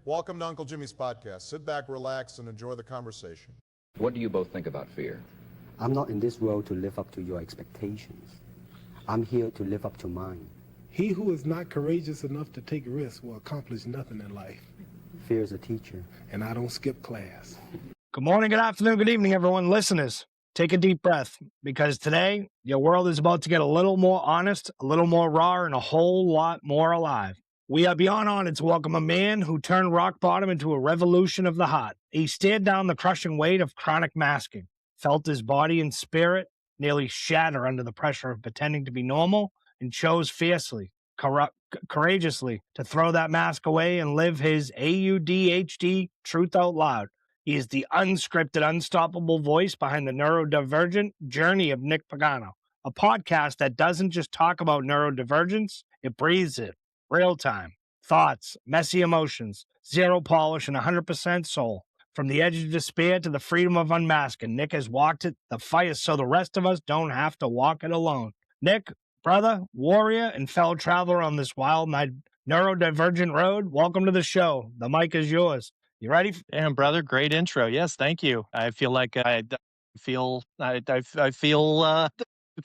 Welcome to Uncle Jimmy's podcast. Sit back, relax, and enjoy the conversation. What do you both think about fear? I'm not in this world to live up to your expectations. I'm here to live up to mine. He who is not courageous enough to take risks will accomplish nothing in life. Fear is a teacher. And I don't skip class. Good morning, good afternoon, good evening, everyone. Listeners, take a deep breath, because today your world is about to get a little more honest, a little more raw, and a whole lot more alive. We are beyond honored to welcome a man who turned rock bottom into a revolution of the heart. He stared down the crushing weight of chronic masking, felt his body and spirit nearly shatter under the pressure of pretending to be normal, and chose fiercely, courageously to throw that mask away and live his ADHD truth out loud. He is the unscripted, unstoppable voice behind the Neurodivergent journey of Nick Pagano, a podcast that doesn't just talk about neurodivergence, it breathes it. Real time, thoughts, messy emotions, zero polish, and 100% soul. From the edge of despair to the freedom of unmasking, Nick has walked it, the fight, so the rest of us don't have to walk it alone. Nick, brother, warrior, and fellow traveler on this wild neurodivergent road, welcome to the show. The mic is yours. You ready? Damn, brother, great intro. Yes, thank you. I feel like I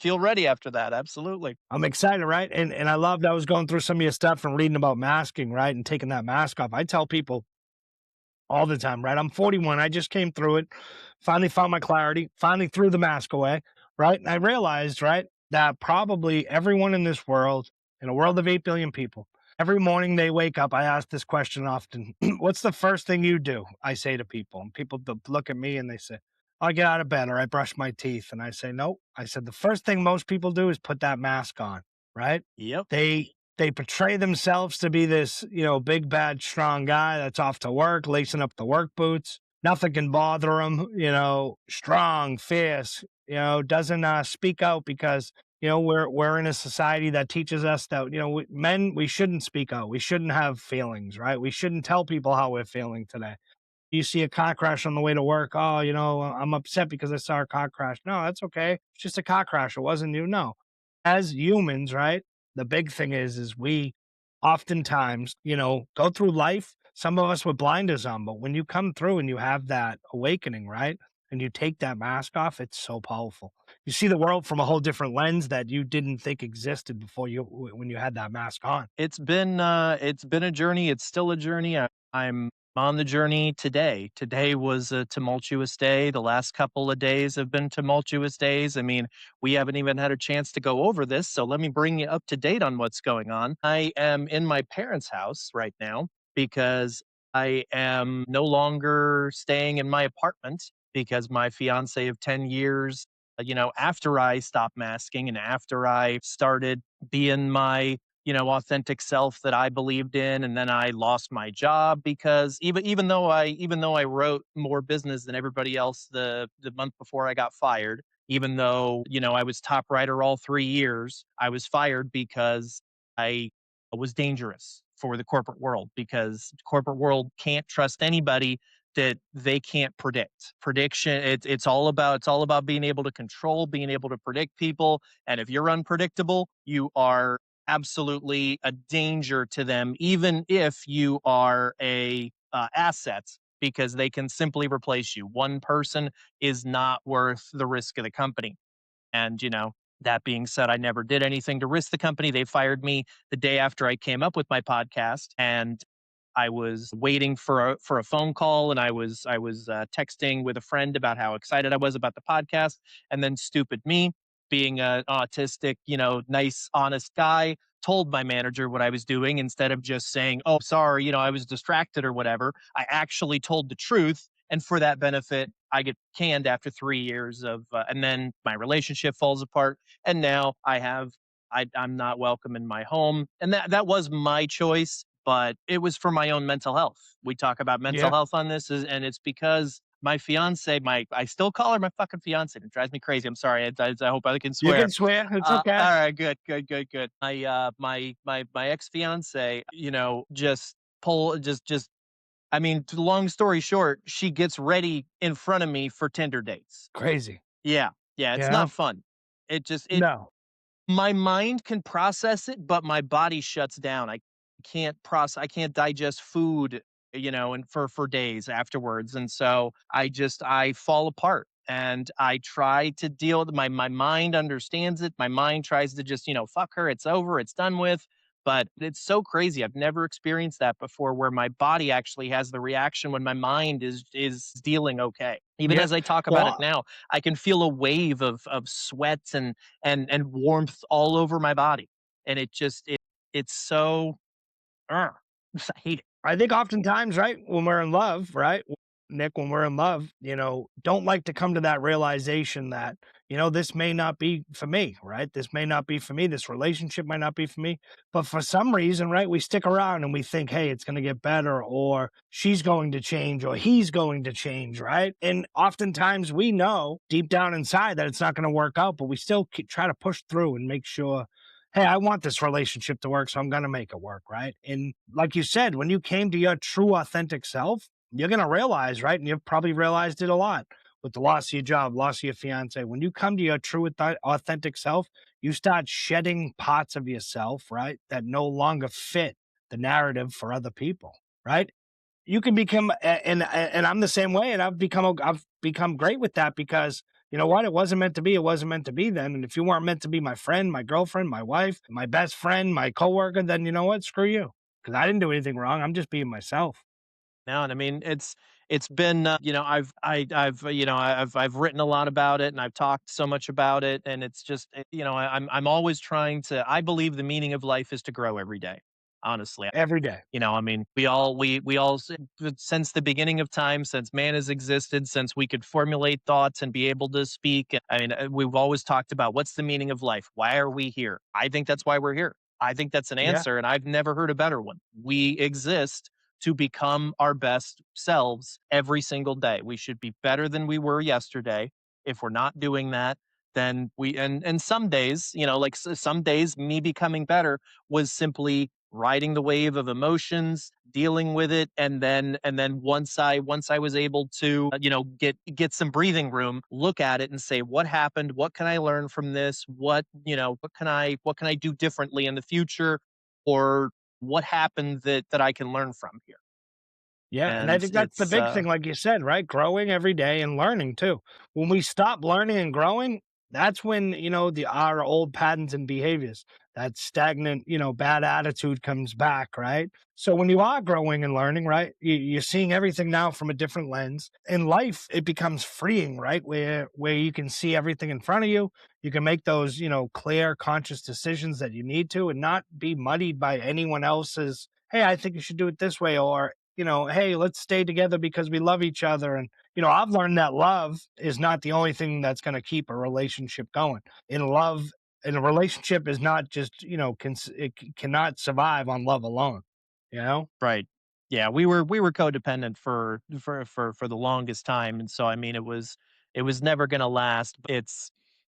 feel ready after that. Absolutely. I'm excited, right? And I loved, I was going through some of your stuff and reading about masking, right? And taking that mask off. I tell people all the time, right? I'm 41. I just came through it, finally found my clarity, finally threw the mask away, right? And I realized, right, that probably everyone in this world, in a world of 8 billion people, every morning they wake up, I ask this question often, what's the first thing you do? I say to people, and people look at me and they say, I get out of bed or I brush my teeth. And I say, nope. I said, the first thing most people do is put that mask on, right? Yep. They portray themselves to be this, big, bad, strong guy that's off to work, lacing up the work boots. Nothing can bother him, strong, fierce, doesn't speak out because, we're in a society that teaches us that, men, we shouldn't speak out. We shouldn't have feelings, right? We shouldn't tell people how we're feeling today. You see a car crash on the way to work. Oh, I'm upset because I saw a car crash. No, that's okay. It's just a car crash. It wasn't you. No. As humans, right? The big thing is we oftentimes, go through life, some of us with blinders on, but when you come through and you have that awakening, right? And you take that mask off, it's so powerful. You see the world from a whole different lens that you didn't think existed before when you had that mask on. It's been a journey. It's still a journey. I'm on the journey today. Today was a tumultuous day. The last couple of days have been tumultuous days. I mean, we haven't even had a chance to go over this, so let me bring you up to date on what's going on. I am in my parents' house right now because I am no longer staying in my apartment because my fiance of 10 years, after I stopped masking and after I started being my authentic self that I believed in. And then I lost my job because even though I wrote more business than everybody else the month before I got fired, even though, I was top writer all 3 years, I was fired because I was dangerous for the corporate world, because the corporate world can't trust anybody that they can't predict. Prediction, it's all about being able to control, being able to predict people. And if you're unpredictable, you are absolutely a danger to them, even if you are a asset, because they can simply replace you. One person is not worth the risk of the company. And, that being said, I never did anything to risk the company. They fired me the day after I came up with my podcast, and I was waiting for a phone call, and I was texting with a friend about how excited I was about the podcast. And then stupid me, being an autistic, nice, honest guy, told my manager what I was doing instead of just saying, oh, sorry, I was distracted or whatever. I actually told the truth. And for that benefit, I get canned after 3 years and then my relationship falls apart. And now I'm not welcome in my home. And that was my choice, but it was for my own mental health. We talk about mental health on this, and it's because my fiance, I still call her my fucking fiance. It drives me crazy. I'm sorry. I hope I can swear. You can swear. It's okay. All right. Good. My ex-fiance, I mean, long story short, she gets ready in front of me for Tinder dates. Crazy. Yeah. It's not fun. No. My mind can process it, but my body shuts down. I can't digest food and for days afterwards. And so I fall apart, and I try to deal with my mind understands it. My mind tries to just, fuck her, it's over, it's done with. But it's so crazy. I've never experienced that before, where my body actually has the reaction when my mind is dealing okay. Even Yeah. as I talk about it Well, now, I can feel a wave of sweat and warmth all over my body. And it's so I hate it. I think oftentimes, right, when we're in love, right, Nick, when we're in love, don't like to come to that realization that, this may not be for me, right? This may not be for me. This relationship might not be for me. But for some reason, right, we stick around and we think, hey, it's going to get better, or she's going to change, or he's going to change, right? And oftentimes we know deep down inside that it's not going to work out, but we still try to push through and make sure, hey, I want this relationship to work, so I'm going to make it work, right? And like you said, when you came to your true authentic self, you're going to realize, right? And you've probably realized it a lot with the loss of your job, loss of your fiance. When you come to your true authentic self, you start shedding parts of yourself, right, that no longer fit the narrative for other people, right? You can become, and I'm the same way, and I've become great with that, because you know what? It wasn't meant to be. It wasn't meant to be then. And if you weren't meant to be my friend, my girlfriend, my wife, my best friend, my coworker, then you know what? Screw you, because I didn't do anything wrong. I'm just being myself. Now, and I mean, it's been, I've written a lot about it, and I've talked so much about it, and it's just, I'm always trying to. I believe the meaning of life is to grow every day. Honestly, Every day. I mean, we all since the beginning of time, since man has existed, since we could formulate thoughts and be able to speak. I mean, we've always talked about what's the meaning of life? Why are we here? I think that's why we're here. I think that's an Yeah. answer, and I've never heard a better one. We exist to become our best selves every single day. We should be better than we were yesterday. If we're not doing that, then and some days, like some days, me becoming better was simply riding the wave of emotions, dealing with it, and then once I was able to, get some breathing room, look at it and say, what happened? What can I learn from this? What can I do differently in the future? Or what happened that I can learn from here? Yeah, and I And think that's the it's big thing, like you said, right? Growing every day and learning too. When we stop learning and growing, that's when, our old patterns and behaviors, that stagnant, bad attitude comes back, right? So when you are growing and learning, right, you're seeing everything now from a different lens. In life, it becomes freeing, right? Where you can see everything in front of you. You can make those, clear, conscious decisions that you need to, and not be muddied by anyone else's, hey, I think you should do it this way, or hey, let's stay together because we love each other. And, I've learned that love is not the only thing that's going to keep a relationship going. In a relationship is not just, cannot survive on love alone, you know? right. Yeah, we were codependent for the longest time, and so I mean, it was never going to last.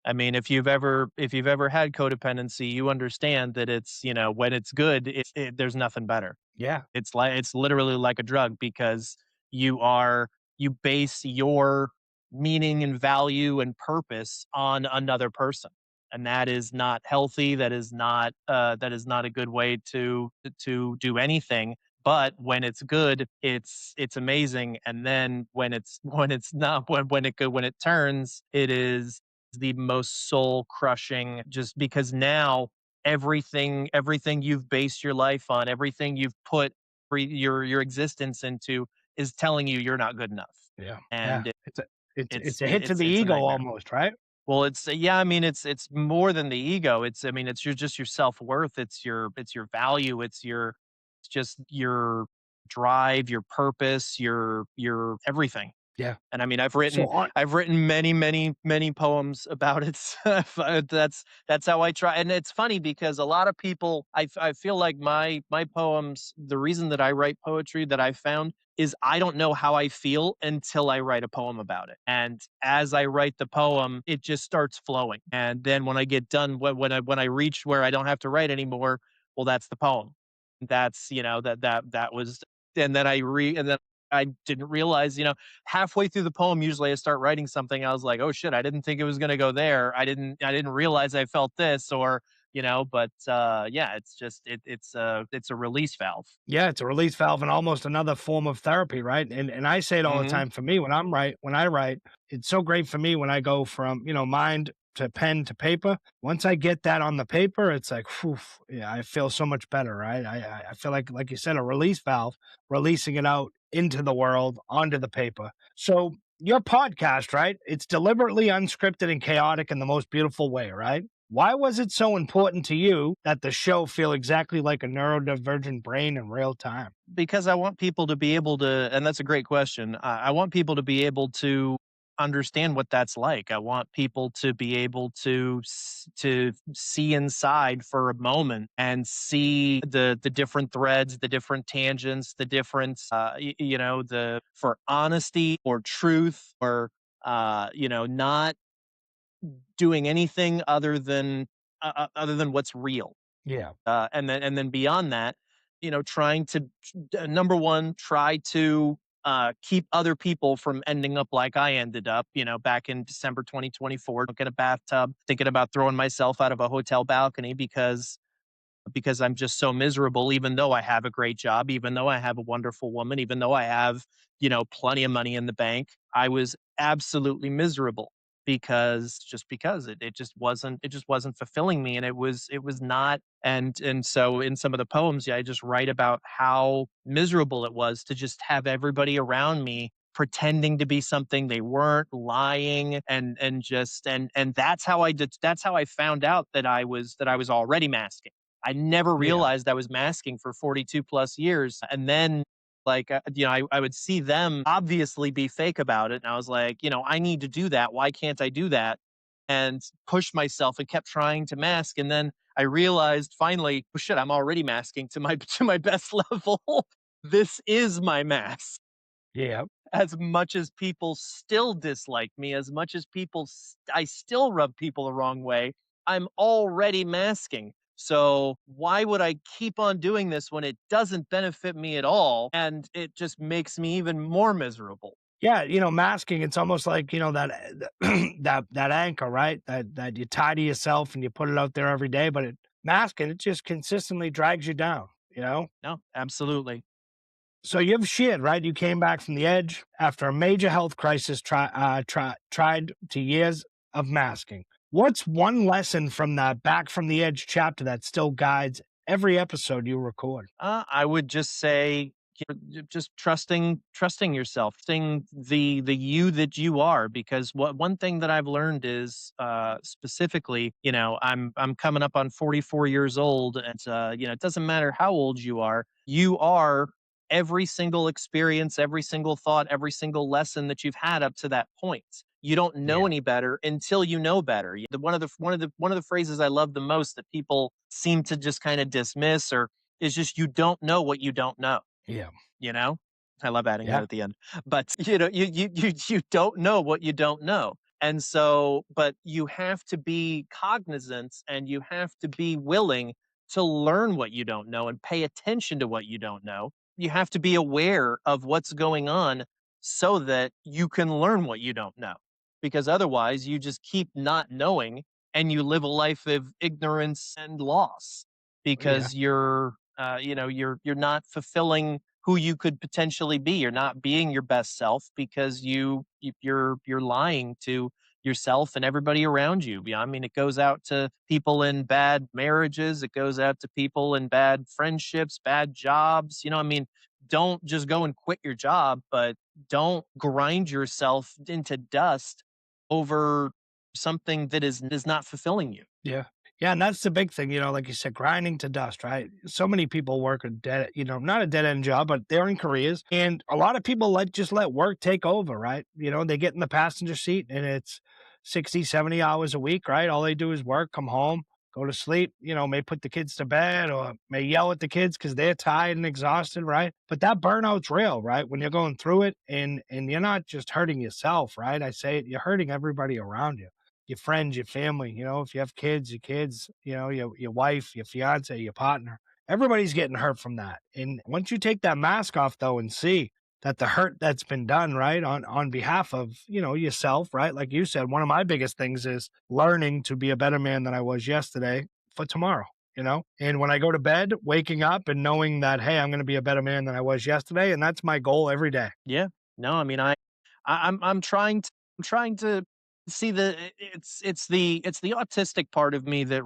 I mean, if you've ever had codependency, you understand that it's, when it's good, there's nothing better. Yeah. It's literally like a drug, because you base your meaning and value and purpose on another person. And that is not healthy. That is not a good way to do anything. But when it's good, it's amazing. And then when it's not, when it turns, it is the most soul crushing, just because now everything you've based your life on, everything you've put your existence into, is telling you you're not good enough. Yeah. Yeah. And It's it's a hit to it's the it's a ego nightmare. almost, right? Well, yeah, I mean, it's more than the ego. I mean, it's just your self-worth, it's your value, it's just your drive, your purpose, your everything. Yeah. And I mean, So on, I've written many, many, many poems about it. That's how I try. And it's funny, because a lot of people, I feel like my poems, the reason that I write poetry, that I found, is I don't know how I feel until I write a poem about it. And as I write the poem, it just starts flowing. And then when I get done, when I reach where I don't have to write anymore, well, that's the poem. That's, that was, and then I didn't realize, halfway through the poem, usually I start writing something. I was like, oh shit, I didn't think it was going to go there. I didn't realize I felt this, or, but yeah, it's a release valve. Yeah, it's a release valve and almost another form of therapy, right? And I say it all the Hmm. time. For me, when I write, it's so great for me when I go from mind to pen to paper. Once I get that on the paper, it's like, whew, yeah, I feel so much better, right? I feel like you said, a release valve, releasing it out into the world onto the paper. So your podcast, right? It's deliberately unscripted and chaotic in the most beautiful way, right? Why was it so important to you that the show feel exactly like a neurodivergent brain in real time? Because I want people to be able to, and that's a great question. I want people to be able to understand what that's like. I want people to be able to see inside for a moment and see the different threads, the different tangents, the different the for honesty or truth or not doing anything other than what's real. Yeah. And then beyond that, trying to number one, try to keep other people from ending up like I ended up, back in December 2024, look at a bathtub, thinking about throwing myself out of a hotel balcony because I'm just so miserable, even though I have a great job, even though I have a wonderful woman, even though I have, plenty of money in the bank. I was absolutely miserable because it just wasn't fulfilling me. And it was not. And so in some of the poems, yeah, I just write about how miserable it was to just have everybody around me pretending to be something they weren't, lying, and that's how I found out that I was already masking. I never Yeah. realized I was masking for 42 plus years. And then, like, I would see them obviously be fake about it. And I was like, I need to do that. Why can't I do that? And pushed myself and kept trying to mask. And then I realized finally, oh shit, I'm already masking to my to my best level. This is my mask. Yeah. As much as people still dislike me, as much as I still rub people the wrong way, I'm already masking. So why would I keep on doing this when it doesn't benefit me at all? And it just makes me even more miserable. Yeah, masking, it's almost like, that that anchor, right? That you tie to yourself and you put it out there every day, but masking, it just consistently drags you down. No, absolutely. So you've shared, right? You came back from the edge after a major health crisis, tried to years of masking. What's one lesson from that back from the edge chapter that still guides every episode you record? I would just say, just trusting yourself, trusting the you that you are. Because one thing that I've learned is, specifically, I'm coming up on 44 years old, and it doesn't matter how old you are every single experience, every single thought, every single lesson that you've had up to that point. You don't know Yeah. any better until you know better. One of the phrases I love the most that people seem to just kind of dismiss or is just, you don't know what you don't know, Yeah. you know? I love adding that Yeah. at the end. But, you don't know what you don't know. And so, but you have to be cognizant and you have to be willing to learn what you don't know and pay attention to what you don't know. You have to be aware of what's going on so that you can learn what you don't know. Because otherwise, you just keep not knowing and you live a life of ignorance and loss Yeah. because you're not fulfilling who you could potentially be. You're not being your best self because you're lying to yourself and everybody around you. Yeah, I mean, it goes out to people in bad marriages, it goes out to people in bad friendships, bad jobs. I mean, don't just go and quit your job, but don't grind yourself into dust over something that is not fulfilling you. Yeah. Yeah, and that's the big thing, like you said, grinding to dust, right? So many people work a not a dead end job, but they're in careers. And a lot of people just let work take over, right? They get in the passenger seat and it's 60, 70 hours a week, right? All they do is work, come home, go to sleep, may put the kids to bed or may yell at the kids because they're tired and exhausted, right? But that burnout's real, right? When you're going through it and you're not just hurting yourself, right? I say it, you're hurting everybody around you, your friends, your family, if you have kids, your kids, your wife, your fiance, your partner, everybody's getting hurt from that. And once you take that mask off though and see that the hurt that's been done, right, on behalf of, yourself, right? Like you said, one of my biggest things is learning to be a better man than I was yesterday for tomorrow, you know? And when I go to bed, waking up and knowing that, hey, I'm going to be a better man than I was yesterday. And that's my goal every day. Yeah. No, I mean, I'm trying to see it's the autistic part of me that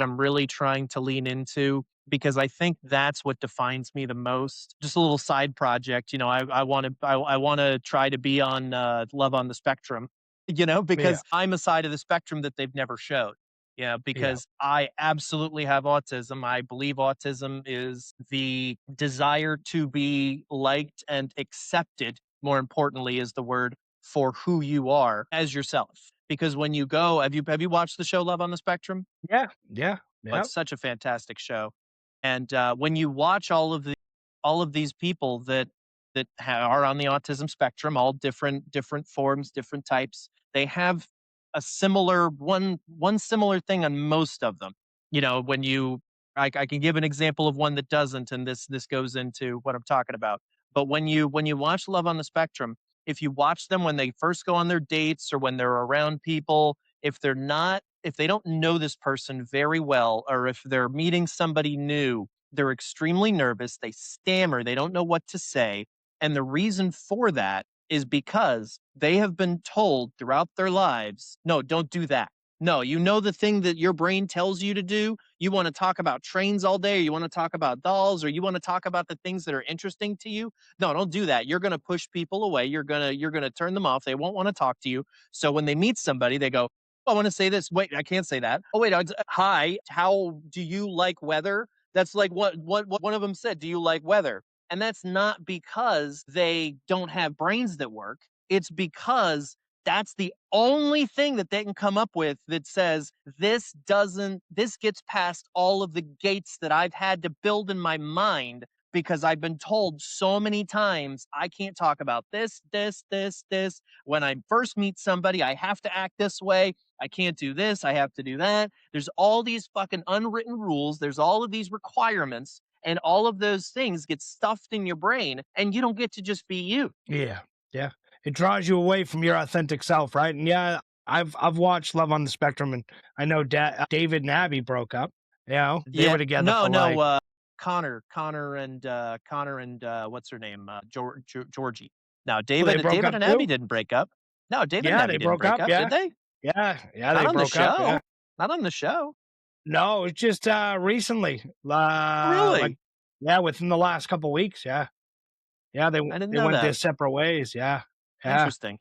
I'm really trying to lean into, because I think that's what defines me the most. Just a little side project, you know, I want to try to be on Love on the Spectrum, you know, Yeah. because I'm a side of the spectrum that they've never showed. Yeah, Yeah. because I absolutely have autism. I believe autism is the desire to be liked and accepted, more importantly, is the word, for who you are as yourself. Because when you go, have you watched the show Love on the Spectrum? Yeah. Yeah. Oh, Yeah. it's such a fantastic show. And when you watch all of these people are on the autism spectrum, all different forms, different types, they have a similar one similar thing on most of them. You know, when you I can give an example of one that doesn't, and this goes into what I'm talking about. But when you watch Love on the Spectrum, if you watch them when they first go on their dates or when they're around people, if they don't know this person very well, or if they're meeting somebody new, they're extremely nervous, they stammer, they don't know what to say. And the reason for that is because they have been told throughout their lives, no, don't do that. No, you know the thing that your brain tells you to do? You want to talk about trains all day, or you want to talk about dolls, or you want to talk about the things that are interesting to you? No, don't do that. You're going to push people away. You're going to turn them off. They won't want to talk to you. So when they meet somebody, they go, "Oh, I want to say this. Wait, I can't say that. Oh, wait, hi, how do you like weather?" That's like what one of them said. Do you like weather? And that's not because they don't have brains that work. It's because that's the only thing that they can come up with that says this gets past all of the gates that I've had to build in my mind, because I've been told so many times I can't talk about this. When I first meet somebody, I have to act this way. I can't do this. I have to do that. There's all these fucking unwritten rules. There's all of these requirements, and all of those things get stuffed in your brain, and you don't get to just be you. Yeah. Yeah. It draws you away from your authentic self, right? And yeah, I've watched Love on the Spectrum, and I know David and Abby broke up. You know, they Yeah. were together No, for no. like, Connor and what's her name? Georgie. Now, oh, they broke David up and Abby too. didn't break up. No, David and Yeah, they Abby didn't broke break up. up, did Yeah. they? Yeah. Yeah, Not they on the broke up. Yeah. show. Not on the show. No, it's just recently. Like, Really? yeah, within the last couple weeks. Yeah. Yeah, I didn't they know went their that. separate ways. Yeah. Yeah. Interesting.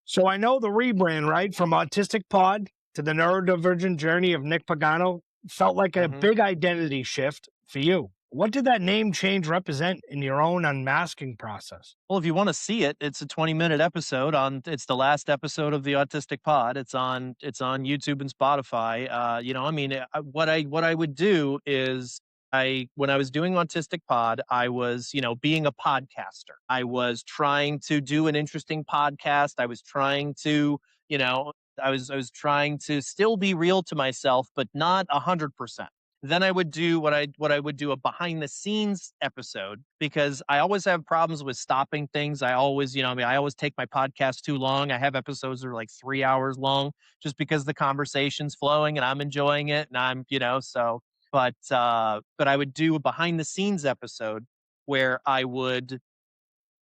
So I know the rebrand, right? From Autistic Pod to the Neurodivergent Journey of Nick Pagano felt like a Mhm. big identity shift for you. What did that name change represent in your own unmasking process? Well, if you wanna see it, it's a 20-minute episode it's the last episode of the Autistic Pod. It's on YouTube and Spotify. You know, I mean, what I would do is when I was doing Autistic Pod, I was, you know, being a podcaster. I was trying to do an interesting podcast. I was trying to, you know, I was trying to still be real to myself, but not 100%. Then I would do what I would do, a behind the scenes episode, because I always have problems with stopping things. I always, you know, I mean, I always take my podcast too long. I have episodes that are like 3 hours long, just because the conversation's flowing and I'm enjoying it, and I'm, you know, so. But I would do a behind the scenes episode where I would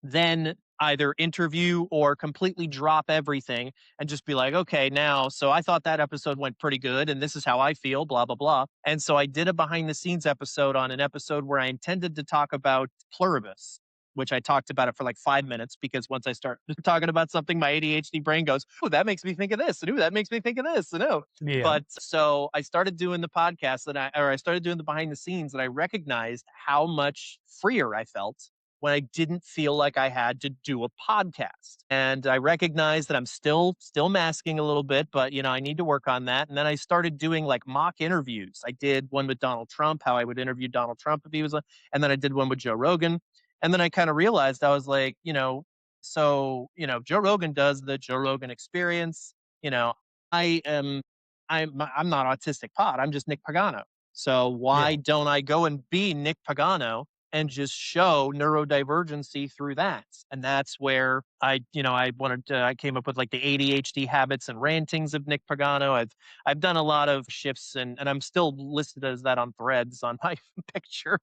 then either interview or completely drop everything and just be like, okay, now, so I thought that episode went pretty good and this is how I feel, blah, blah, blah. And so I did a behind the scenes episode on an episode where I intended to talk about pluribus, which I talked about it for like 5 minutes, because once I start talking about something, my ADHD brain goes, oh, that makes me think of this. And ooh, that makes me think of this. And oh, Yeah. but so I started doing the podcast I started doing the behind the scenes, and I recognized how much freer I felt when I didn't feel like I had to do a podcast. And I recognized that I'm still masking a little bit, but you know, I need to work on that. And then I started doing like mock interviews. I did one with Donald Trump, how I would interview Donald Trump if he was and then I did one with Joe Rogan. And then I kind of realized, I was like, you know, so, you know, Joe Rogan does the Joe Rogan experience. You know, I am I'm not Autistic Pod. I'm just Nick Pagano. So Yeah. why don't I go and be Nick Pagano and just show neurodivergency through that. And that's where I came up with like the ADHD habits and rantings of Nick Pagano. I've done a lot of shifts, and I'm still listed as that on Threads on my picture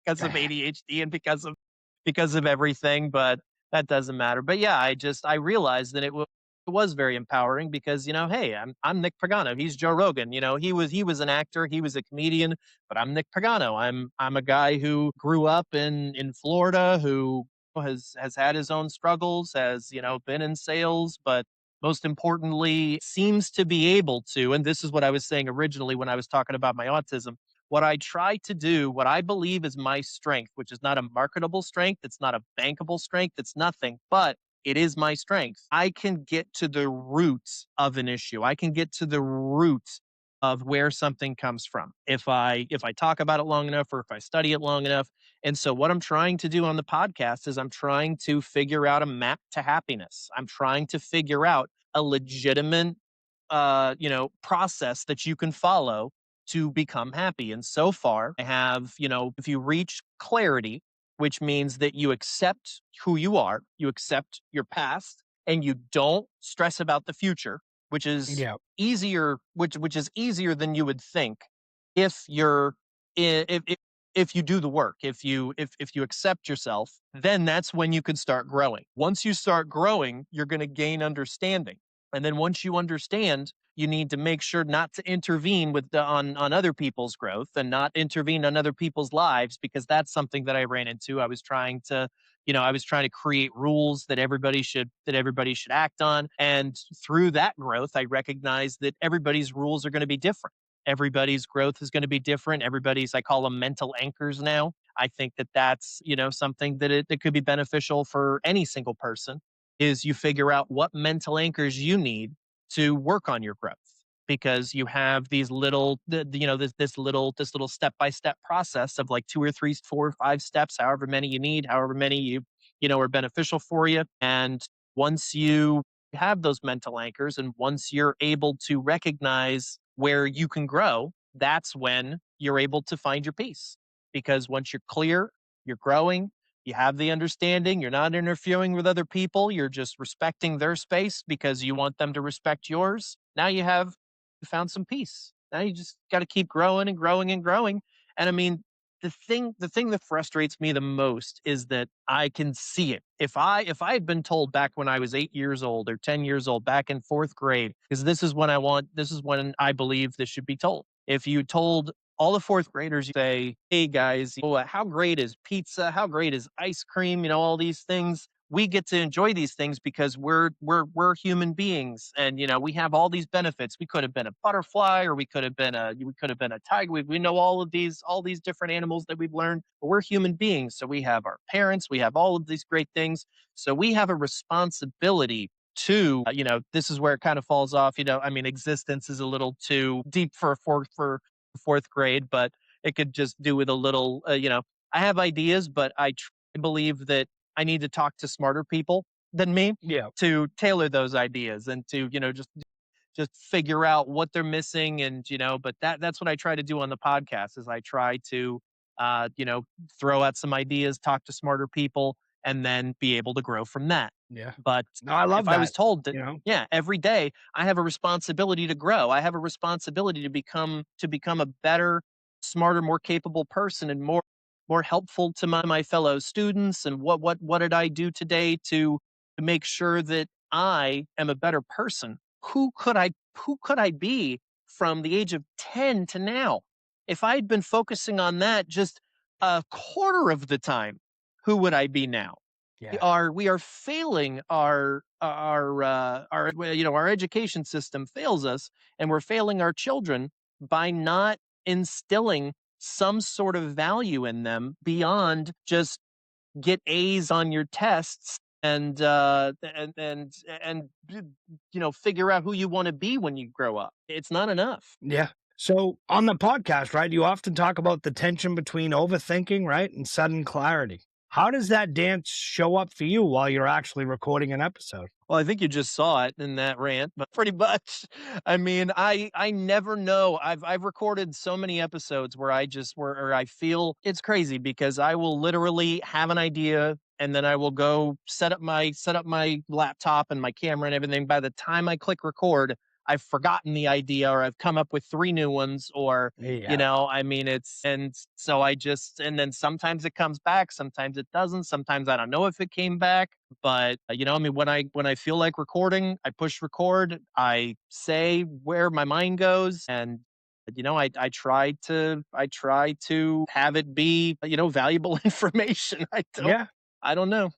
because of ADHD and because of everything, but that doesn't matter. But yeah, I realized that it was very empowering because, hey, I'm Nick Pagano. He's Joe Rogan. He was an actor, he was a comedian, but I'm Nick Pagano. I'm a guy who grew up in Florida, who has had his own struggles, has, been in sales, but most importantly, seems to be able to, and this is what I was saying originally when I was talking about my autism. What I try to do, what I believe is my strength, which is not a marketable strength, it's not a bankable strength, it's nothing, but it is my strength. I can get to the roots of an issue. I can get to the roots of where something comes from. If I talk about it long enough or if I study it long enough. And so what I'm trying to do on the podcast is I'm trying to figure out a map to happiness. I'm trying to figure out a legitimate process that you can follow to become happy. And so far, I have, if you reach clarity, which means that you accept who you are, you accept your past, and you don't stress about the future, which is Yeah. easier, which is easier than you would think if you're if you do the work, if you accept yourself, then that's when you can start growing. Once you start growing, you're going to gain understanding. And then once you understand, you need to make sure not to intervene on other people's growth and not intervene on other people's lives, because that's something that I ran into. I was trying to create rules that everybody should act on. And through that growth, I recognized that everybody's rules are going to be different. Everybody's growth is going to be different. I call them mental anchors now. I think that that's, something that could be beneficial for any single person, is you figure out what mental anchors you need to work on your growth, because you have these little this little step-by-step process of like 2 or 3 4 or 5 steps, however many you need, however many are beneficial for you. And once you have those mental anchors, and once you're able to recognize where you can grow, that's when you're able to find your peace. Because once you're clear, you're growing, you have the understanding, you're not interfering with other people, you're just respecting their space because you want them to respect yours. Now you found some peace. Now you just got to keep growing and growing and growing. And I mean, the thing that frustrates me the most is that I can see it. If I had been told back when I was 8 years old or 10 years old, back in 4th grade, because this is when I believe this should be told. If you told all the 4th graders, you say, "Hey guys, how great is pizza? How great is ice cream? All these things. We get to enjoy these things because we're human beings, and we have all these benefits. We could have been a butterfly, or we could have been a tiger. We know all these different animals that we've learned, but we're human beings. So we have our parents, we have all of these great things. So we have a responsibility to, this is where it kind of falls off. I mean, existence is a little too deep for 4th grade, but it could just do with a little, I have ideas, but I believe that I need to talk to smarter people than me Yeah. to tailor those ideas and to, just figure out what they're missing. And, but that's what I try to do on the podcast, is I try to, throw out some ideas, talk to smarter people, and then be able to grow from that. Yeah. But No, I love if that. I was told that, You know? yeah, every day I have a responsibility to grow. I have a responsibility to become a better, smarter, more capable person, and more helpful to my fellow students. And what did I do today to make sure that I am a better person? Who could I be from the age of 10 to now? If I had been focusing on that just a quarter of the time, who would I be now? Yeah. We are failing our education system fails us, and we're failing our children by not instilling some sort of value in them beyond just get A's on your tests, and figure out who you want to be when you grow up. It's not enough. Yeah. So on the podcast, right, you often talk about the tension between overthinking, right, and sudden clarity. How does that dance show up for you while you're actually recording an episode? Well, I think you just saw it in that rant, but pretty much, I mean, I never know. I've recorded so many episodes where where I feel it's crazy because I will literally have an idea and then I will go set up my laptop and my camera and everything. By the time I click record, I've forgotten the idea or I've come up with three new ones or Yeah. I mean, and so and then sometimes it comes back, sometimes it doesn't, sometimes I don't know if it came back. But I mean, when I feel like recording, I push record, I say where my mind goes, and I try to have it be valuable information. Yeah. I don't know.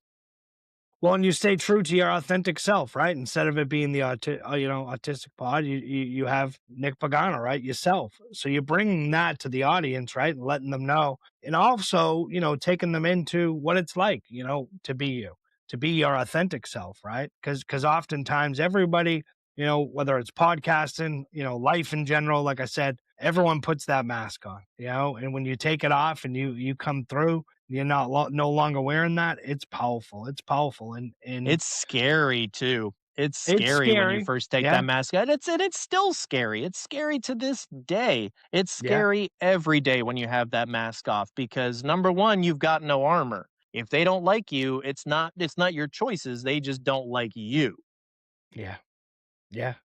Well, and you stay true to your authentic self, right? Instead of it being the autistic pod, you have Nick Pagano, right? Yourself. So you're bringing that to the audience, right? And letting them know, and also, taking them into what it's like, to be you, to be your authentic self, right? Because oftentimes everybody, whether it's podcasting, life in general, like I said, everyone puts that mask on, and when you take it off and you come through, you're no longer wearing that. It's powerful. It's powerful, and It's scary too. It's it's scary when you scary. first take Yeah, that mask out. It's still scary. It's scary to this day. It's yeah, scary every day when you have that mask off because number one, you've got no armor. If they don't like you, it's not your choices. They just don't like you. yeah, yeah,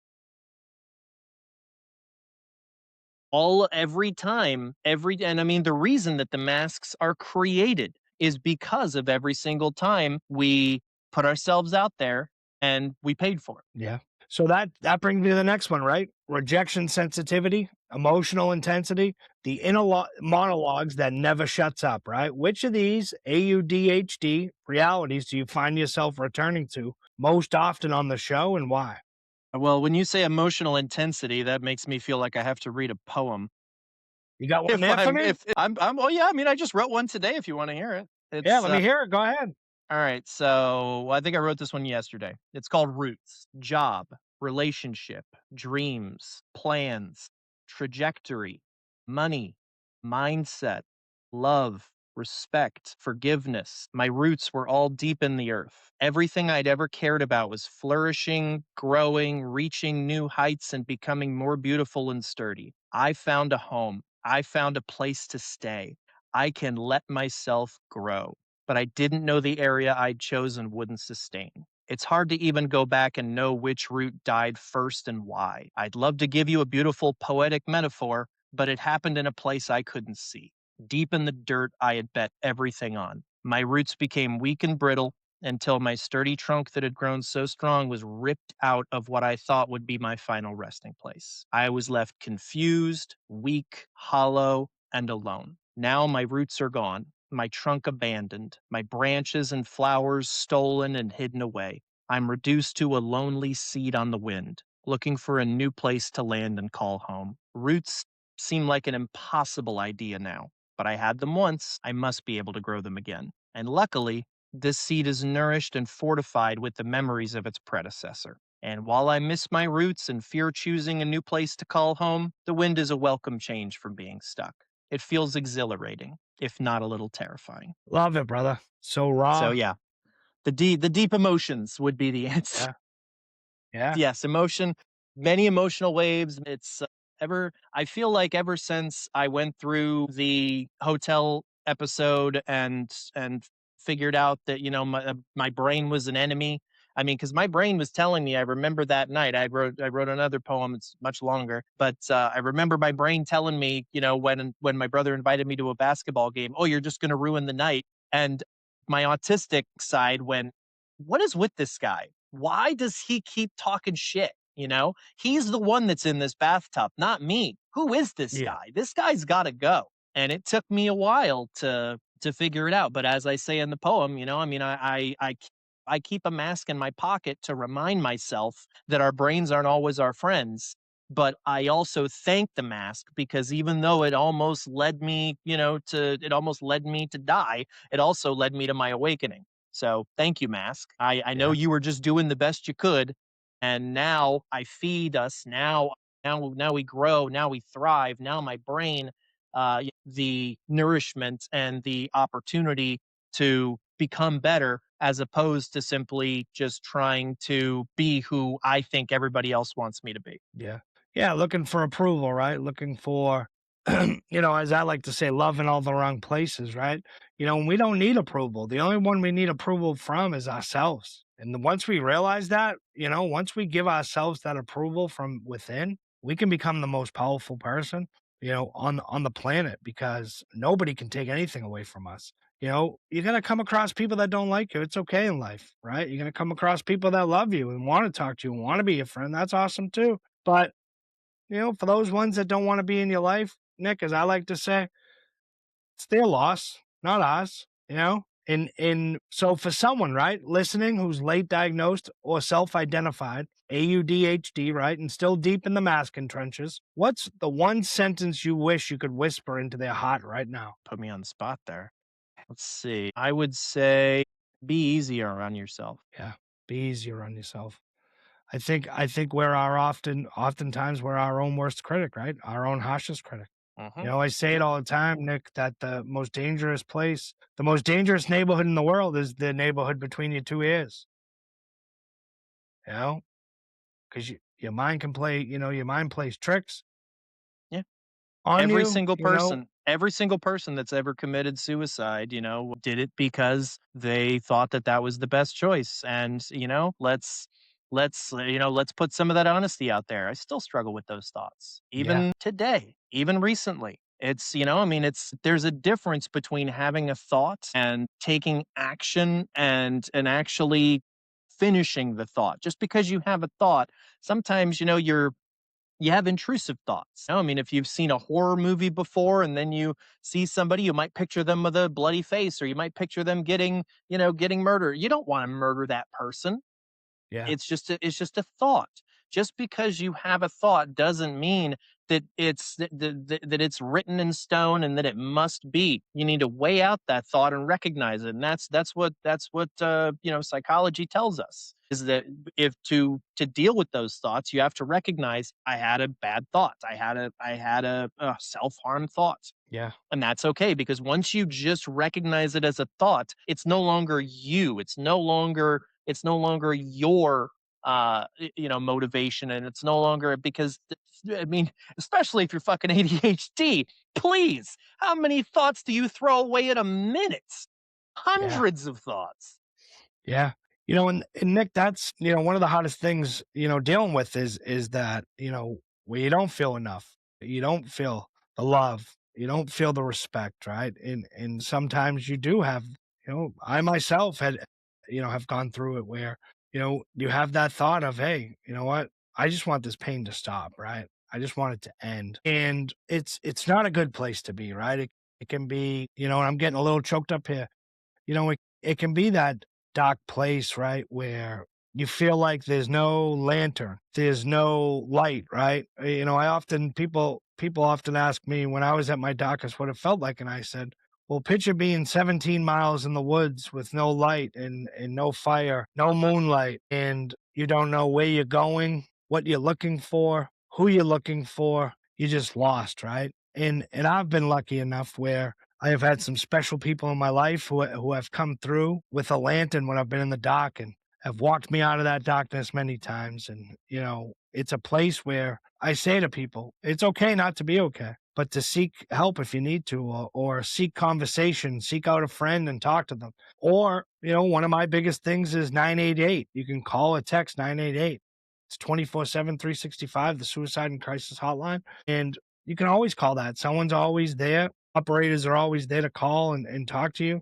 All every time, and I mean the reason that the masks are created is because of every single time we put ourselves out there and we paid for it. yeah. So that brings me to the next one, right? Rejection sensitivity, emotional intensity, the inner monologues that never shuts up, right? Which of these AUDHD realities do you find yourself returning to most often on the show, and why? Well, when you say emotional intensity, that makes me feel like I have to read a poem. You got one there for me? If I'm oh yeah, I mean I just wrote one today if you want to hear it. Yeah, It's let me hear it. Go ahead. all right, so I think I wrote this one yesterday. It's called Roots. Job, relationship, dreams, plans, trajectory, money, mindset, love, respect, forgiveness. My roots were all deep in the earth. Everything I'd ever cared about was flourishing, growing, reaching new heights, and becoming more beautiful and sturdy. I found a home. I found a place to stay. I can let myself grow, but I didn't know the area I'd chosen wouldn't sustain. It's hard to even go back and know which root died first and why. I'd love to give you a beautiful poetic metaphor, but it happened in a place I couldn't see. Deep in the dirt I had bet everything on. My roots became weak and brittle until my sturdy trunk that had grown so strong was ripped out of what I thought would be my final resting place. I was left confused, weak, hollow, and alone. Now my roots are gone, my trunk abandoned, my branches and flowers stolen and hidden away. I'm reduced to a lonely seed on the wind, looking for a new place to land and call home. Roots seem like an impossible idea now, but I had them once. I must be able to grow them again. And luckily, this seed is nourished and fortified with the memories of its predecessor. And while I miss my roots and fear choosing a new place to call home, the wind is a welcome change from being stuck. It feels exhilarating, if not a little terrifying. Love it, brother. So So raw. yeah, the deep emotions would be the answer. Yeah, yeah, Yes, emotion, many emotional waves. It's ever I feel like ever since I went through the hotel episode and figured out that my brain was an enemy. I mean, because my brain was telling me. I remember that night. I wrote another poem. It's much longer, but I remember my brain telling me, when my brother invited me to a basketball game, oh, you're just going to ruin the night. And my autistic side went, what is with this guy? Why does he keep talking shit? He's the one that's in this bathtub, not me. Who is this yeah, guy? This guy's got to go. And it took me a while to figure it out. But as I say in the poem, I mean, I keep a mask in my pocket to remind myself that our brains aren't always our friends. But I also thank the mask because even though it almost led me, to die, it also led me to my awakening. So thank you, mask. I know yeah. you were just doing the best you could, and now I feed us. Now we grow. Now we thrive. Now my brain, the nourishment and the opportunity to become better as opposed to simply just trying to be who I think everybody else wants me to be. Yeah. Yeah. Looking for approval, right? Looking for, as I like to say, love in all the wrong places, right? We don't need approval. The only one we need approval from is ourselves. And once we realize that, once we give ourselves that approval from within, we can become the most powerful person, on the planet, because nobody can take anything away from us. You're going to come across people that don't like you. It's okay in life, right? You're going to come across people that love you and want to talk to you and want to be your friend. That's awesome too. But, for those ones that don't want to be in your life, Nick, as I like to say, it's their loss, not ours, And so for someone, right, listening who's late diagnosed or self-identified, AUDHD, right, and still deep in the masking trenches, what's the one sentence you wish you could whisper into their heart right now? Put me on the spot there. Let's see. I would say be easier on yourself. Yeah, be easier on yourself. I think oftentimes we're our own worst critic, right? Our own harshest critic. I say it all the time, Nick, that the most dangerous neighborhood in the world is the neighborhood between your two ears. Because your mind can play, your mind plays tricks. Yeah. On Every you, single person that's ever committed suicide, did it because they thought that was the best choice. And, let's put some of that honesty out there. I still struggle with those thoughts, even today, even recently. There's a difference between having a thought and taking action and actually finishing the thought. Just because you have a thought, sometimes, you have intrusive thoughts. If you've seen a horror movie before and then you see somebody, you might picture them with a bloody face, or you might picture them getting murdered. You don't want to murder that person. Yeah. It's just a thought. Just because you have a thought doesn't mean that it's written in stone and that it must be. You need to weigh out that thought and recognize it. And that's what psychology tells us, is that if to deal with those thoughts, you have to recognize I had a bad thought. I had a self-harm thought. Yeah. And that's okay, because once you just recognize it as a thought, it's no longer you. It's no longer your motivation, and it's no longer, because especially if you're fucking ADHD, please, how many thoughts do you throw away in a minute? Hundreds of thoughts. Yeah. And Nick, that's, one of the hardest things, dealing with is that, where you don't feel enough, you don't feel the love, you don't feel the respect, right? And sometimes you do have, I myself have gone through it where, you have that thought of, hey, you know what? I just want this pain to stop, right? I just want it to end. And it's not a good place to be, right? It can be, and I'm getting a little choked up here. It can be that dark place, right, where you feel like there's no lantern, there's no light, right? People often ask me when I was at my darkest what it felt like, and I said, well, picture being 17 miles in the woods with no light and no fire, no moonlight, and you don't know where you're going, what you're looking for, who you're looking for. You're just lost, right? And I've been lucky enough where I have had some special people in my life who have come through with a lantern when I've been in the dark and have walked me out of that darkness many times. And, it's a place where I say to people, it's okay not to be okay, but to seek help if you need to, or seek conversation, seek out a friend and talk to them. Or, one of my biggest things is 988. You can call or text 988. It's 24/7, 365, the suicide and crisis hotline. And you can always call that. Someone's always there. Operators are always there to call and talk to you.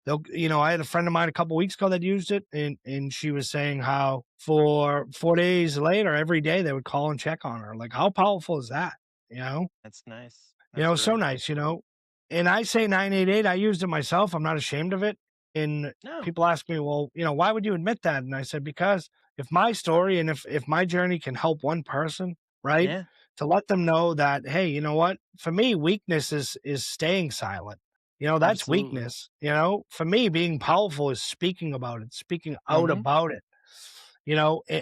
I had a friend of mine a couple weeks ago that used it, and she was saying how for 4 days later, every day they would call and check on her. Like, how powerful is that? That's nice. So nice, And I say 988, I used it myself. I'm not ashamed of it. And people ask me, well, why would you admit that? And I said, because if my story and if my journey can help one person, right? Yeah. To let them know that, hey, you know what? For me, weakness is staying silent. That's Absolutely. weakness. For me, being powerful is speaking about it, speaking out about it,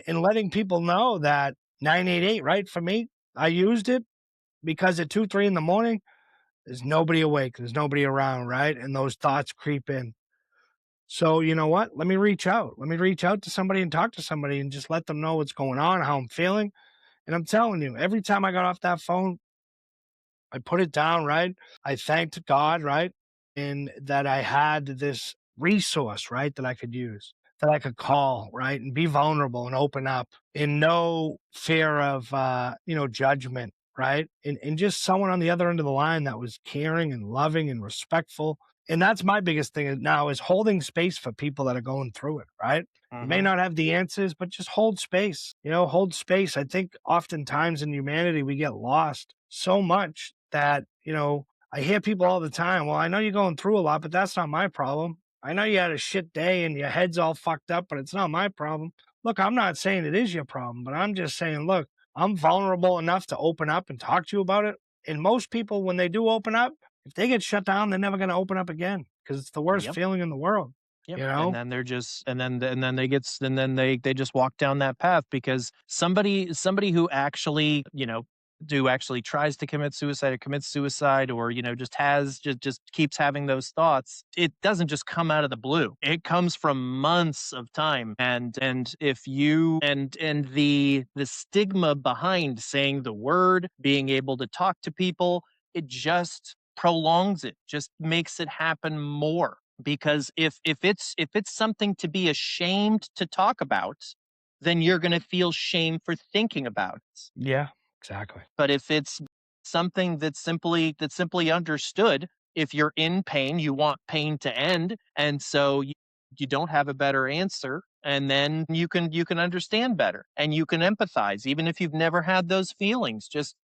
and letting people know that 988, right? For me, I used it because at 2, 3 in the morning, there's nobody awake. There's nobody around, right? And those thoughts creep in. So you know what? Let me reach out. Let me reach out to somebody and talk to somebody and just let them know what's going on, how I'm feeling. And I'm telling you, every time I got off that phone, I put it down, right? I thanked God, right? And that I had this resource, right, that I could use, that I could call, right, and be vulnerable and open up in no fear of, judgment, right? And just someone on the other end of the line that was caring and loving and respectful. And that's my biggest thing now is holding space for people that are going through it, right? You may not have the answers, but just hold space, hold space. I think oftentimes in humanity, we get lost so much that, I hear people all the time, well, I know you're going through a lot, but that's not my problem. I know you had a shit day and your head's all fucked up, but it's not my problem. Look, I'm not saying it is your problem, but I'm just saying, look, I'm vulnerable enough to open up and talk to you about it. And most people, when they do open up, if they get shut down, they're never going to open up again because it's the worst feeling in the world. Yep. You know? And then they're just and then they just walk down that path because somebody who actually, who actually tries to commit suicide or commits suicide or, just keeps having those thoughts, it doesn't just come out of the blue. It comes from months of time. And if you and the stigma behind saying the word, being able to talk to people, it just prolongs it, just makes it happen more. Because if it's something to be ashamed to talk about, then you're going to feel shame for thinking about it. Yeah, exactly. But if it's something that's simply understood, if you're in pain, you want pain to end, and so you don't have a better answer, and then you can understand better and you can empathize, even if you've never had those feelings. Just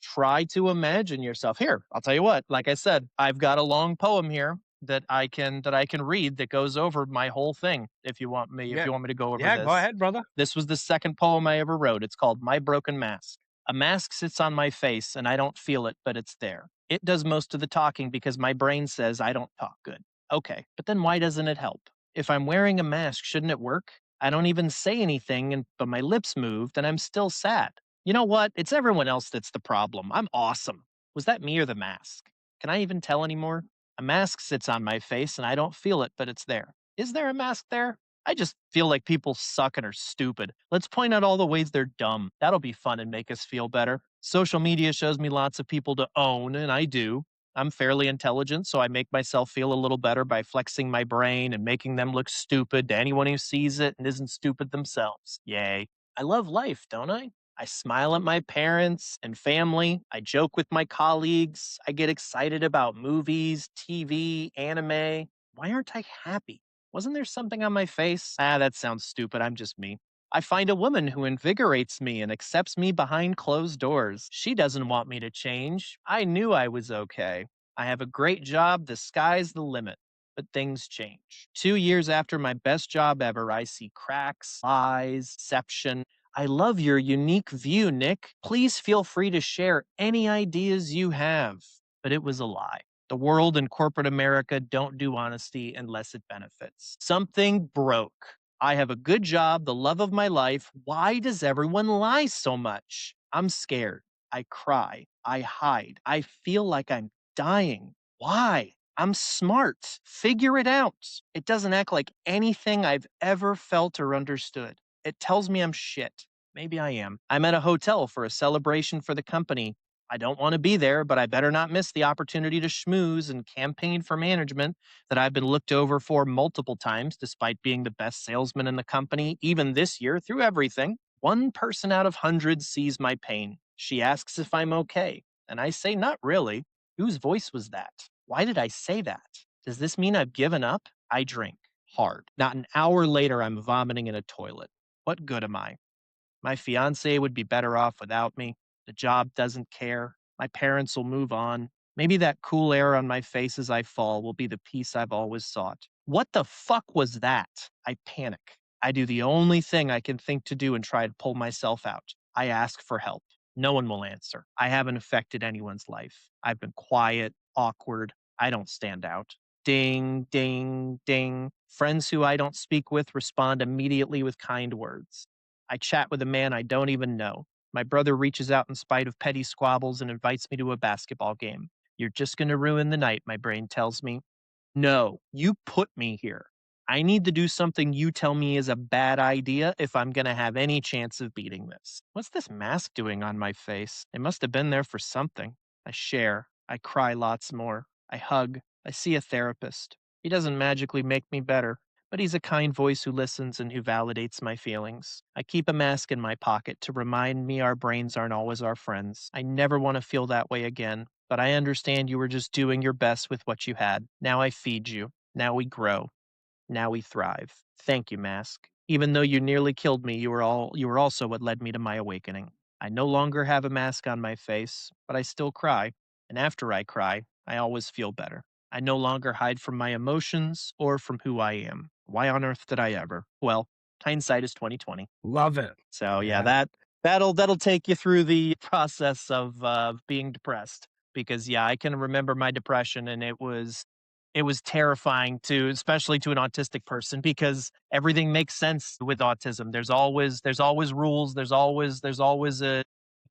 try to imagine yourself. Here, I'll tell you what. Like I said, I've got a long poem here that I can read that goes over my whole thing. If you want me to go over this. Yeah, go ahead, brother. This was the second poem I ever wrote. It's called My Broken Mask. A mask sits on my face and I don't feel it, but it's there. It does most of the talking because my brain says I don't talk good. Okay, but then why doesn't it help? If I'm wearing a mask, shouldn't it work? I don't even say anything, but my lips moved and I'm still sad. You know what? It's everyone else that's the problem. I'm awesome. Was that me or the mask? Can I even tell anymore? A mask sits on my face and I don't feel it, but it's there. Is there a mask there? I just feel like people suck and are stupid. Let's point out all the ways they're dumb. That'll be fun and make us feel better. Social media shows me lots of people to own, and I do. I'm fairly intelligent, so I make myself feel a little better by flexing my brain and making them look stupid to anyone who sees it and isn't stupid themselves. Yay. I love life, don't I? I smile at my parents and family. I joke with my colleagues. I get excited about movies, TV, anime. Why aren't I happy? Wasn't there something on my face? That sounds stupid. I'm just me. I find a woman who invigorates me and accepts me behind closed doors. She doesn't want me to change. I knew I was okay. I have a great job. The sky's the limit. But things change. 2 years after my best job ever, I see cracks, lies, deception. I love your unique view, Nick. Please feel free to share any ideas you have. But it was a lie. The world and corporate America don't do honesty unless it benefits. Something broke. I have a good job, the love of my life. Why does everyone lie so much? I'm scared. I cry. I hide. I feel like I'm dying. Why? I'm smart. Figure it out. It doesn't act like anything I've ever felt or understood. It tells me I'm shit. Maybe I am. I'm at a hotel for a celebration for the company. I don't want to be there, but I better not miss the opportunity to schmooze and campaign for management that I've been looked over for multiple times, despite being the best salesman in the company, even this year, through everything. One person out of hundreds sees my pain. She asks if I'm okay, and I say, not really. Whose voice was that? Why did I say that? Does this mean I've given up? I drink hard. Not an hour later, I'm vomiting in a toilet. What good am I? My fiance would be better off without me. The job doesn't care. My parents will move on. Maybe that cool air on my face as I fall will be the peace I've always sought. What the fuck was that? I panic. I do the only thing I can think to do and try to pull myself out. I ask for help. No one will answer. I haven't affected anyone's life. I've been quiet, awkward. I don't stand out. Ding, ding, ding. Friends who I don't speak with respond immediately with kind words. I chat with a man I don't even know. My brother reaches out in spite of petty squabbles and invites me to a basketball game. You're just going to ruin the night, my brain tells me. No, you put me here. I need to do something you tell me is a bad idea if I'm going to have any chance of beating this. What's this mask doing on my face? It must have been there for something. I share. I cry lots more. I hug. I see a therapist. He doesn't magically make me better, but he's a kind voice who listens and who validates my feelings. I keep a mask in my pocket to remind me our brains aren't always our friends. I never want to feel that way again, but I understand you were just doing your best with what you had. Now I feed you. Now we grow. Now we thrive. Thank you, mask. Even though you nearly killed me, you were also what led me to my awakening. I no longer have a mask on my face, but I still cry. And after I cry, I always feel better. I no longer hide from my emotions or from who I am. Why on earth did I ever? Well, hindsight is 2020. Love it. So yeah, Yeah. that'll take you through the process of being depressed, because yeah, I can remember my depression, and it was terrifying to, especially to an autistic person, because everything makes sense with autism. There's always rules. There's always a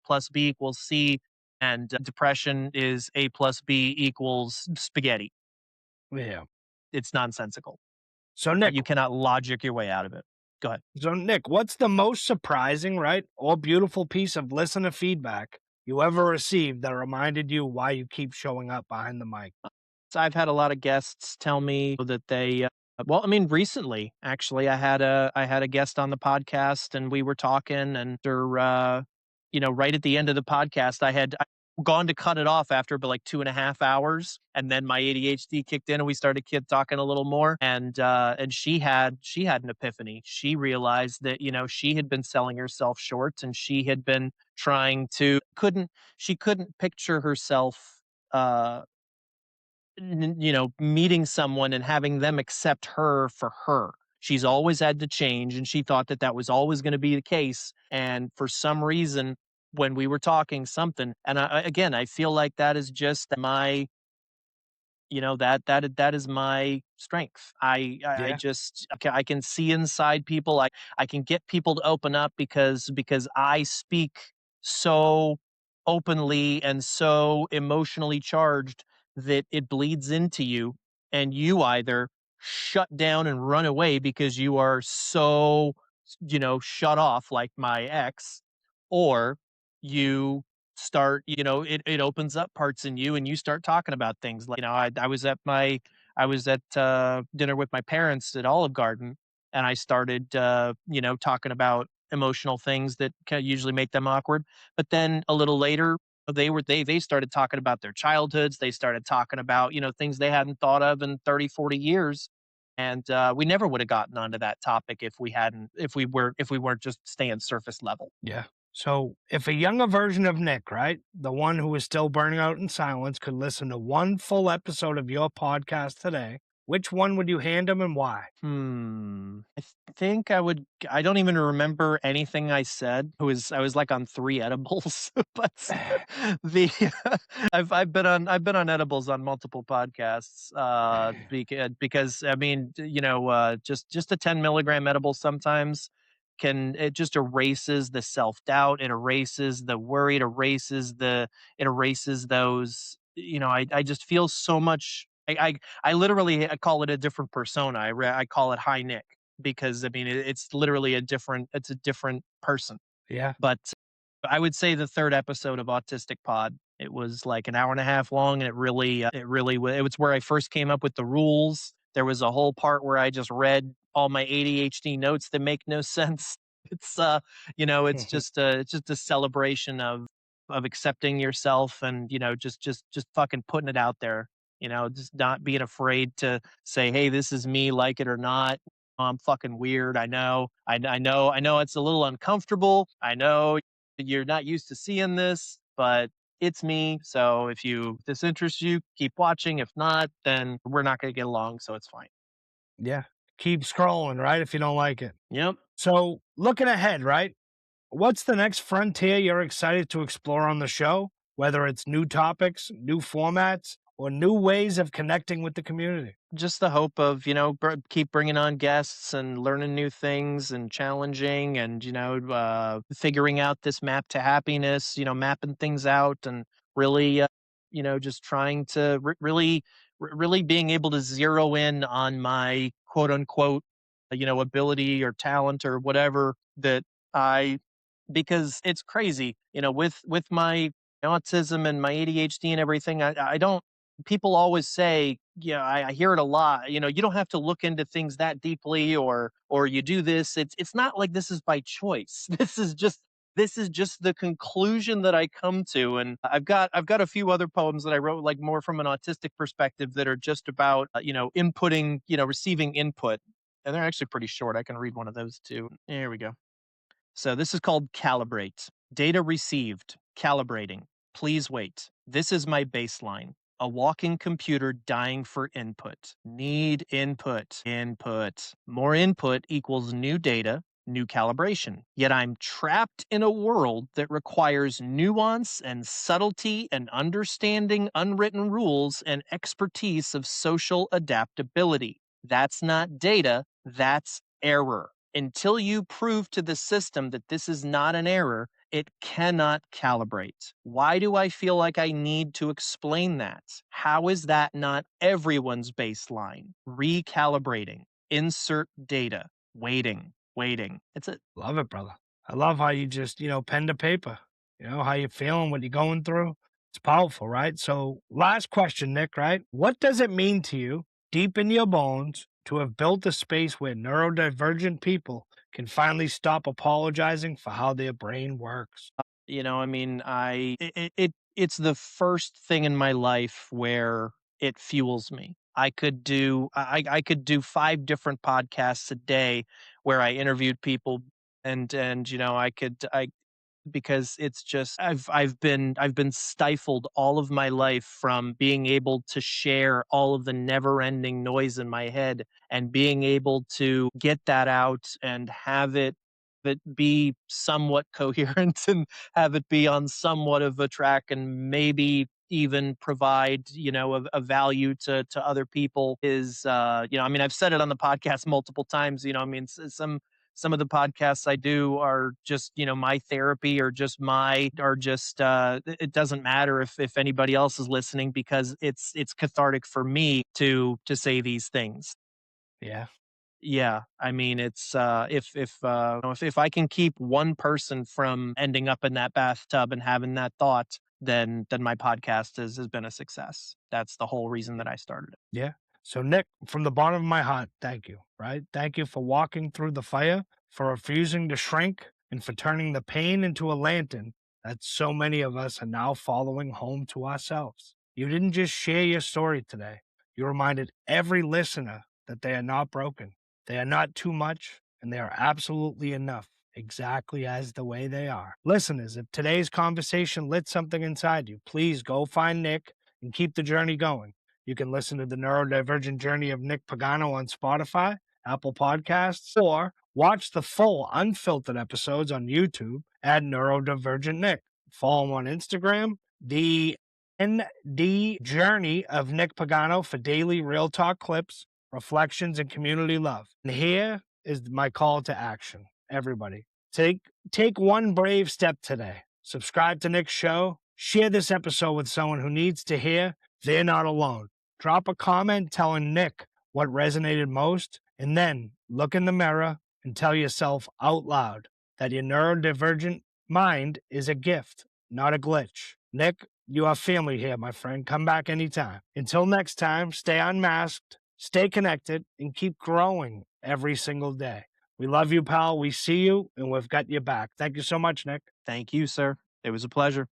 plus B equals C, and depression is A plus B equals spaghetti. Yeah. It's nonsensical. So Nick, You cannot logic your way out of it. Go ahead. what's the most surprising, right, or beautiful piece of listener feedback you ever received that reminded you why you keep showing up behind the mic? So I've had a lot of guests tell me that they well, I mean, recently, actually, I had a guest on the podcast, and we were talking, and right at the end of the podcast, I had gone to cut it off after about like 2.5 hours, and then my ADHD kicked in, and we started talking a little more, and she had an epiphany. She realized that she had been selling herself short, and she had been trying to couldn't picture herself. Uh, Meeting someone and having them accept her for her. She's always had to change, and she thought that that was always going to be the case. And for some reason, when we were talking something, and again, I feel like that is just that is my strength. I Yeah. just I can see inside people. I can get people to open up because I speak so openly and so emotionally charged that it bleeds into you, and you either shut down and run away because you are so shut off, like my ex, or you start it opens up parts in you, and you start talking about things like I was at dinner with my parents at Olive Garden, and I started talking about emotional things that usually make them awkward. But then a little later, they started talking about their childhoods. They started talking about things they hadn't thought of in 30, 40 years. And we never would have gotten onto that topic if we weren't just staying surface level. Yeah. So if a younger version of Nick, right, the one who is still burning out in silence, could listen to one full episode of your podcast today, which one would you hand him and why? Think I don't even remember anything I said. I was like on 3 edibles, but the I've been on edibles on multiple podcasts, because I mean, just a 10 milligram edible sometimes it just erases the self-doubt, it erases the worry, it erases those, I just feel so much. I literally call it a different persona. I call it High Nick, because I mean it's literally it's a different person. Yeah. But I would say the third episode of Autistic Pod. It was like an hour and a half long, and it was where I first came up with the rules. There was a whole part where I just read all my ADHD notes that make no sense. It's it's just a celebration of accepting yourself, and just fucking putting it out there. Just not being afraid to say, "Hey, this is me, like it or not. I'm fucking weird. I know. I know it's a little uncomfortable. I know you're not used to seeing this, but it's me. So if this interests you, keep watching. If not, then we're not going to get along. So it's fine." Yeah. Keep scrolling, right, if you don't like it. Yep. So looking ahead, right, what's the next frontier you're excited to explore on the show? Whether it's new topics, new formats, or new ways of connecting with the community. Just the hope of keep bringing on guests and learning new things and challenging, and figuring out this map to happiness, mapping things out, and really just trying to really really being able to zero in on my quote unquote, ability or talent or whatever that I, because it's crazy, with my autism and my ADHD and everything. I don't, people always say, yeah, I hear it a lot, you don't have to look into things that deeply, or you do this. It's not like this is by choice. This is just the conclusion that I come to. And I've got a few other poems that I wrote, like more from an autistic perspective, that are just about inputting, receiving input. And they're actually pretty short. I can read one of those too. Here we go. So this is called Calibrate. Data received. Calibrating. Please wait. This is my baseline. A walking computer dying for input. Need input. Input. More input equals new data, new calibration. Yet I'm trapped in a world that requires nuance and subtlety and understanding unwritten rules and expertise of social adaptability. That's not data, that's error. Until you prove to the system that this is not an error, it cannot calibrate. Why do I feel like I need to explain that? How is that not everyone's baseline? Recalibrating, insert data, waiting. It's a Love it, brother. I love how you just, pen to paper, how you're feeling, what you're going through. It's powerful, right? So, last question, Nick, right? What does it mean to you, deep in your bones, to have built a space where neurodivergent people can finally stop apologizing for how their brain works? I mean, it's the first thing in my life where it fuels me. I could do 5 different podcasts a day where I interviewed people, and I because it's just I've been stifled all of my life from being able to share all of the never-ending noise in my head, and being able to get that out and have it be somewhat coherent and have it be on somewhat of a track, and maybe even provide a value to other people is I mean, I've said it on the podcast multiple times. I mean, some of the podcasts I do are just, my therapy, or just it doesn't matter if anybody else is listening, because it's cathartic for me to say these things. Yeah. Yeah, I mean, it's if I can keep one person from ending up in that bathtub and having that thought, then my podcast has been a success. That's the whole reason that I started it. Yeah. So, Nick, from the bottom of my heart, thank you, right? Thank you for walking through the fire, for refusing to shrink, and for turning the pain into a lantern that so many of us are now following home to ourselves. You didn't just share your story today, you reminded every listener that they are not broken, they are not too much, and they are absolutely enough, exactly as the way they are. Listeners, if today's conversation lit something inside you, please go find Nick and keep the journey going. You can listen to the Neurodivergent Journey of Nick Pagano on Spotify, Apple Podcasts, or watch the full unfiltered episodes on YouTube at Neurodivergent Nick. Follow him on Instagram, the ND Journey of Nick Pagano, for daily real talk clips, reflections, and community love. And here is my call to action. Everybody, take one brave step today. Subscribe to Nick's show. Share this episode with someone who needs to hear they're not alone. Drop a comment telling Nick what resonated most, and then look in the mirror and tell yourself out loud that your neurodivergent mind is a gift, not a glitch. Nick, you are family here, my friend. Come back anytime. Until next time, stay unmasked, stay connected, and keep growing every single day. We love you, pal. We see you, and we've got your back. Thank you so much, Nick. Thank you, sir. It was a pleasure.